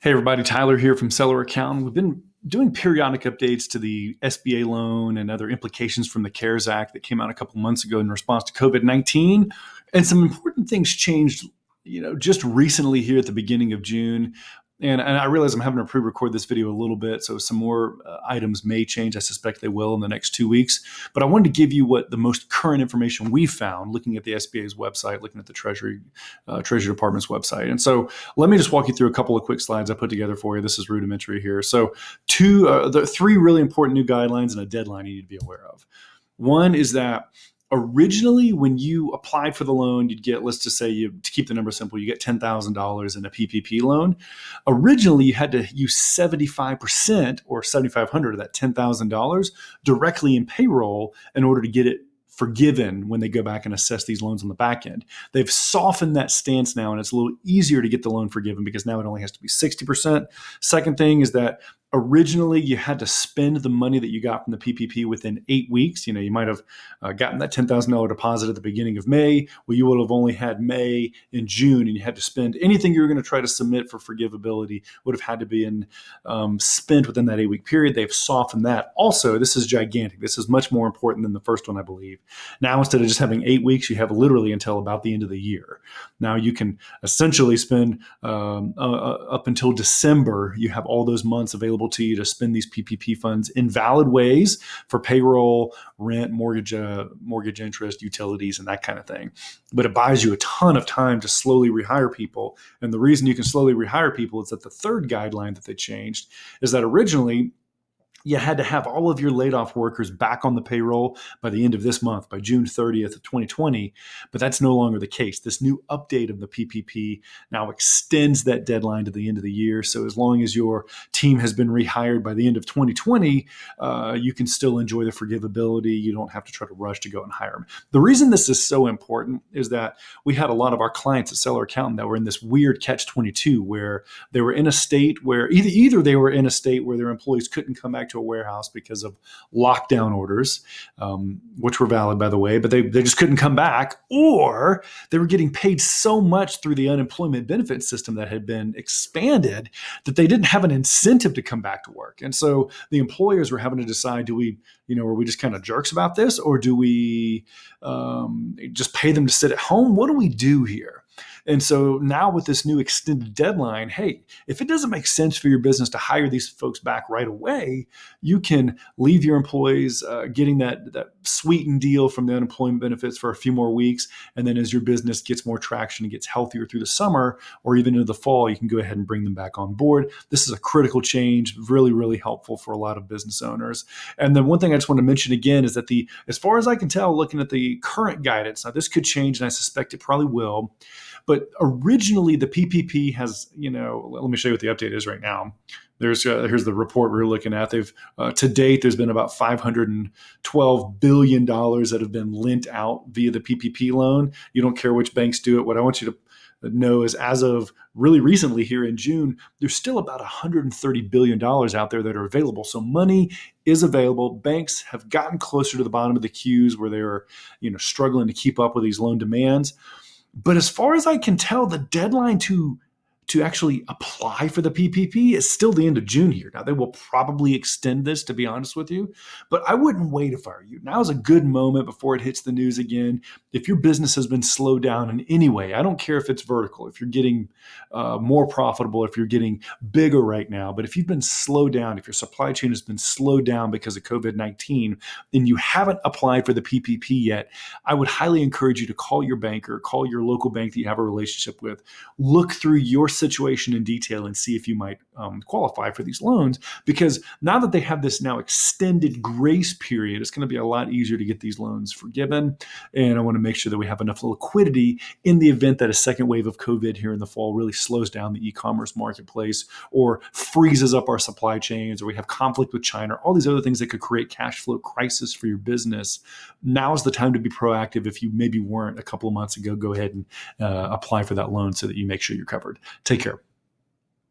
Hey everybody, Tyler here from Seller Accountant. We've been doing periodic updates to the SBA loan and other implications from the CARES Act that came out a couple months ago in response to COVID-19. And some important things changed, just recently here at the beginning of June. And I realize I'm having to pre-record this video a little bit, so some more items may change. I suspect they will in the next 2 weeks. But I wanted to give you what the most current information we found looking at the SBA's website, looking at the Treasury Department's website. And so let me just walk you through a couple of quick slides I put together for you. This is rudimentary here. So the three really important new guidelines and a deadline you need to be aware of. One is that originally, when you applied for the loan, you'd get, let's just say, to keep the number simple, you get $10,000 in a PPP loan. Originally, you had to use 75% or $7,500 of that $10,000 directly in payroll in order to get it forgiven when they go back and assess these loans on the back end. They've softened that stance now, and it's a little easier to get the loan forgiven because now it only has to be 60%. Second thing is that originally you had to spend the money that you got from the PPP within 8 weeks. You might have gotten that $10,000 deposit at the beginning of May. Well, you will have only had May and June, and you had to spend anything you were going to try to submit for forgivability would have had to be spent within that 8-week period. They've softened that. Also, this is gigantic. This is much more important than the first one, I believe. Now, instead of just having 8 weeks, you have literally until about the end of the year. Now, you can essentially spend up until December. You have all those months available to you to spend these PPP funds in valid ways for payroll, rent, mortgage interest, utilities, and that kind of thing. But it buys you a ton of time to slowly rehire people. And the reason you can slowly rehire people is that the third guideline that they changed is that originally you had to have all of your laid off workers back on the payroll by the end of this month, by June 30th of 2020. But that's no longer the case. This new update of the PPP now extends that deadline to the end of the year. So as long as your team has been rehired by the end of 2020, you can still enjoy the forgivability. You don't have to try to rush to go and hire them. The reason this is so important is that we had a lot of our clients at Seller Accountant that were in this weird catch-22 where they were in a state where either they were in a state where their employees couldn't come back to a warehouse because of lockdown orders, which were valid, by the way, but they just couldn't come back, or they were getting paid so much through the unemployment benefit system that had been expanded that they didn't have an incentive to come back to work. And so the employers were having to decide, are we just kind of jerks about this, or do we just pay them to sit at home? What do we do here? And so now with this new extended deadline, hey, if it doesn't make sense for your business to hire these folks back right away, you can leave your employees getting that sweetened deal from the unemployment benefits for a few more weeks. And then as your business gets more traction and gets healthier through the summer or even into the fall, you can go ahead and bring them back on board. This is a critical change, really, really helpful for a lot of business owners. And then one thing I just want to mention again is that as far as I can tell, looking at the current guidance, now this could change and I suspect it probably will. But originally, the PPP has, let me show you what the update is right now. Here's the report we're looking at. They've to date, there's been about $512 billion that have been lent out via the PPP loan. You don't care which banks do it. What I want you to know is as of really recently here in June, there's still about $130 billion out there that are available. So money is available. Banks have gotten closer to the bottom of the queues where they're, struggling to keep up with these loan demands. But as far as I can tell, the deadline to actually apply for the PPP is still the end of June here. Now, they will probably extend this, to be honest with you, but I wouldn't wait if I were you. Now is a good moment before it hits the news again. If your business has been slowed down in any way, I don't care if it's vertical, if you're getting more profitable, if you're getting bigger right now, but if you've been slowed down, if your supply chain has been slowed down because of COVID-19 and you haven't applied for the PPP yet, I would highly encourage you to call your banker, call your local bank that you have a relationship with, look through your situation in detail and see if you might qualify for these loans, because now that they have this now extended grace period, it's going to be a lot easier to get these loans forgiven. And I want to make sure that we have enough liquidity in the event that a second wave of COVID here in the fall really slows down the e-commerce marketplace or freezes up our supply chains, or we have conflict with China, all these other things that could create cash flow crisis for your business. Now is the time to be proactive. If you maybe weren't a couple of months ago, go ahead and apply for that loan so that you make sure you're covered. Take care.